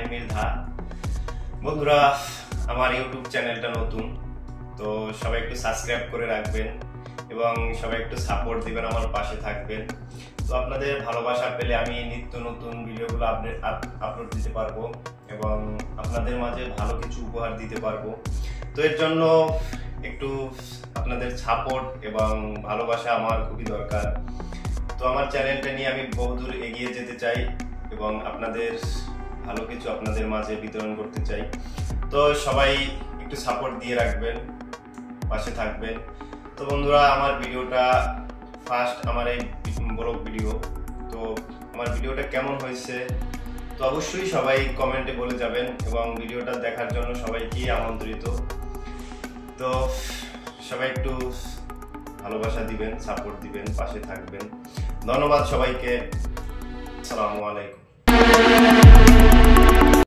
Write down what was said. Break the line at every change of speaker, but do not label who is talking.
শাহিন মির্ধা। বন্ধুরা, আমার ইউটিউব চ্যানেলটা নতুন, তো সবাই একটু সাবস্ক্রাইব করে রাখবেন এবং সবাই একটু সাপোর্ট দিবেন, আমার পাশে থাকবেন। তো আপনাদের ভালোবাসা পেলে আমি নিত্য নতুন ভিডিওগুলো আপলোড দিতে পারবো এবং আপনাদের মাঝে ভালো কিছু উপহার দিতে পারবো। তো এর জন্য একটু আপনাদের সাপোর্ট এবং ভালোবাসা আমার খুবই দরকার। তো আমার চ্যানেলটা নিয়ে আমি বহুদূর এগিয়ে যেতে চাই এবং আপনাদের ভালো কিছু আপনাদের মাঝে বিতরণ করতে চাই। তো সবাই একটু সাপোর্ট দিয়ে রাখবেন, পাশে থাকবেন। তো বন্ধুরা, আমার ভিডিওটা ফার্স্ট আমার এই ব্লগ ভিডিও, তো আমার ভিডিওটা কেমন হয়েছে তো অবশ্যই সবাই কমেন্টে বলে যাবেন এবং ভিডিওটা দেখার জন্য সবাইকে আমন্ত্রিত। তো সবাই একটু ভালোবাসা দিবেন, সাপোর্ট দিবেন, পাশে থাকবেন। ধন্যবাদ সবাইকে। আসসালামু আলাইকুম।